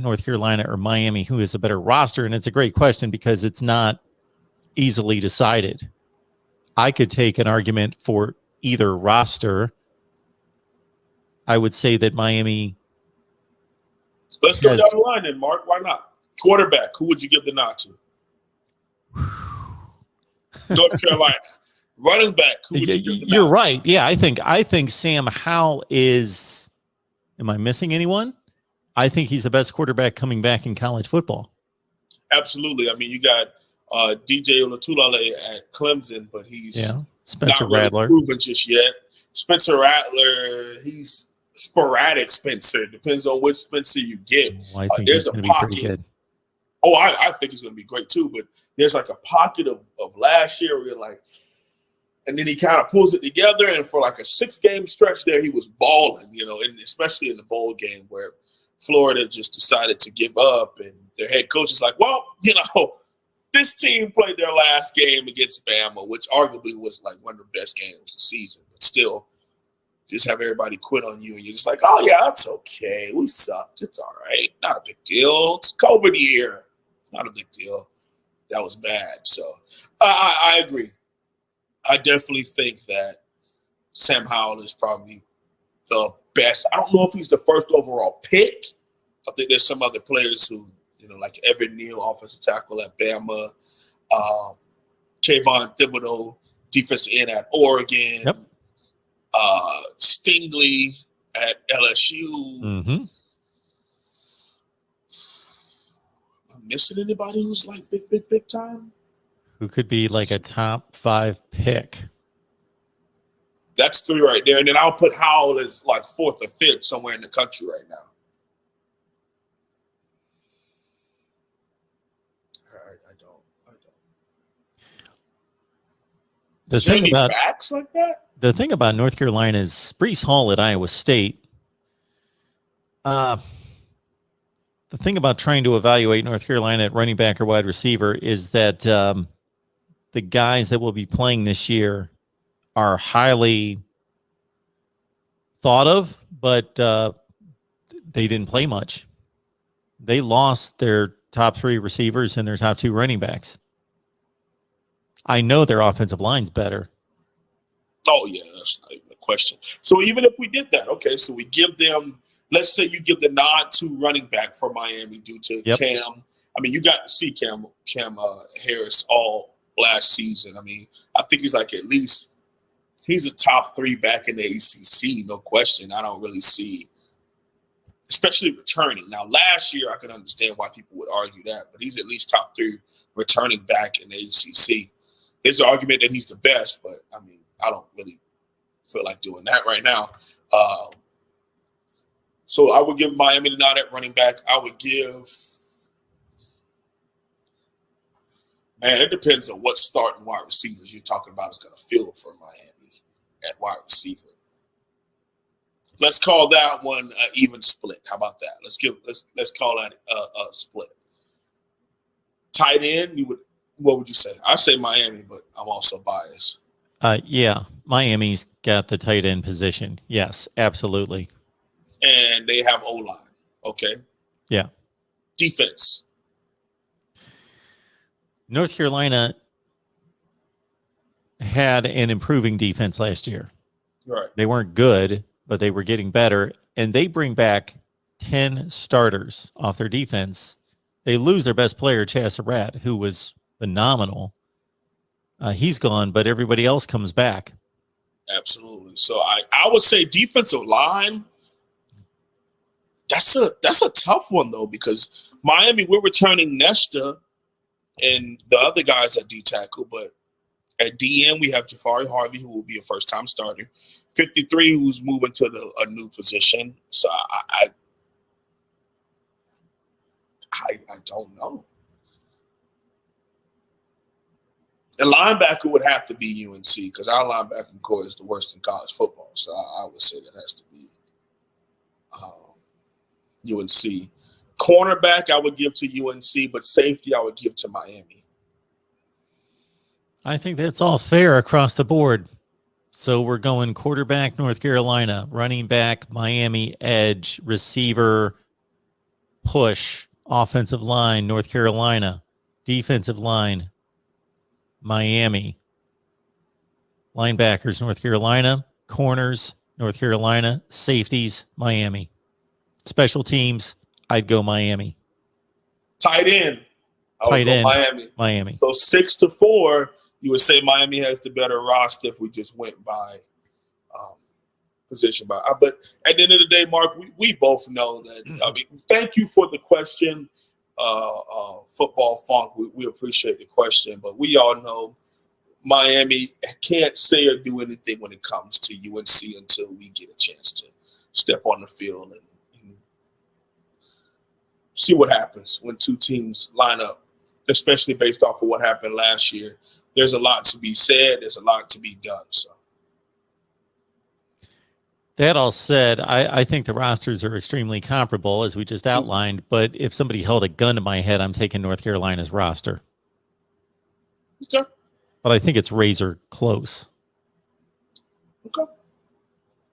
North Carolina or Miami, who is a better roster? And it's a great question because it's not easily decided. I could take an argument for either roster. I would say that Miami. Let's go down the line then, Mark. Why not? Quarterback, who would you give the nod to? North Carolina. Running back, who would you give the nod? You're right. Yeah, I think Sam Howell is. Am I missing anyone? I think he's the best quarterback coming back in college football. Absolutely. I mean, you got DJ Olatulale at Clemson, but he's Spencer not really Rattler proven just yet. Spencer Rattler, he's sporadic. Spencer depends on which Spencer you get. Well, I think there's a pocket. Oh, I think he's going to be great too. But there's like a pocket of last year where you're like, and then he kind of pulls it together. And for like a 6-game stretch there, he was balling, and especially in the bowl game where Florida just decided to give up, and their head coach is like, well, this team played their last game against Bama, which arguably was like one of the best games of the season, but still just have everybody quit on you, and you're just like, oh, yeah, that's okay. We sucked. It's all right. Not a big deal. It's COVID year. It's not a big deal. That was bad. So I agree. I definitely think that Sam Howell is probably the best. I don't know if he's the first overall pick. I think there's some other players who, like Evan Neal, offensive tackle at Bama, Kayvon Thibodeau, defensive end at Oregon, yep. Stingley at LSU. Mm-hmm. I'm missing anybody who's like big time? Who could be like a top 5 pick? That's 3 right there. And then I'll put Howell as like 4th or 5th somewhere in the country right now. I don't. The thing about backs like that? The thing about North Carolina is Breece Hall at Iowa State. The thing about trying to evaluate North Carolina at running back or wide receiver is that the guys that will be playing this year are highly thought of, but they didn't play much. They lost their top 3 receivers and their top 2 running backs. I know their offensive line's better. Oh, yeah, that's not even a question. So even if we did that, okay, so we give them, let's say you give the nod to running back for Miami due to Cam. I mean, you got to see Cam Harris all last season. I mean, I think he's like at least he's a top 3 back in the ACC, no question. I don't really see, especially returning. Now, last year, I can understand why people would argue that, but he's at least top 3 returning back in the ACC. There's an argument that he's the best, but, I mean, I don't really feel like doing that right now. So I would give Miami the nod at running back. I would give – man, it depends on what starting wide receivers you're talking about is going to fill for Miami at wide receiver. Let's call that one an even split. How about that? Let's call that a split. Tight end, what would you say? I say Miami, but I'm also biased. Yeah, Miami's got the tight end position. Yes, absolutely. And they have O-line. Okay. Yeah. Defense. North Carolina had an improving defense last year. Right. They weren't good, but they were getting better. And they bring back 10 starters off their defense. They lose their best player, Chaz Surratt, who was phenomenal. He's gone, but everybody else comes back. Absolutely. So I would say defensive line. That's a tough one though, because Miami, we're returning Nesta and the other guys at D tackle, but at DN we have Jafari Harvey, who will be a first-time starter. 53, who's moving to a new position. So I don't know. A linebacker would have to be UNC because our linebacking core is the worst in college football. So I would say that has to be UNC. Cornerback, I would give to UNC, but safety, I would give to Miami. I think that's all fair across the board. So we're going quarterback, North Carolina, running back, Miami, edge, receiver, push, offensive line, North Carolina. Defensive line, Miami. Linebackers, North Carolina. Corners, North Carolina. Safeties, Miami. Special teams, I'd go Miami. Tight end, I would Tight go end, Miami. Miami. So 6-4, you would say Miami has the better roster if we just went by position. But at the end of the day, Mark, we both know that. I mean, thank you for the question, Football Funk. We appreciate the question, but we all know Miami can't say or do anything when it comes to UNC until we get a chance to step on the field and see what happens when two teams line up, especially based off of what happened last year. There's a lot to be said. There's a lot to be done. So. That all said, I think the rosters are extremely comparable, as we just outlined. But if somebody held a gun to my head, I'm taking North Carolina's roster. Okay. But I think it's razor close.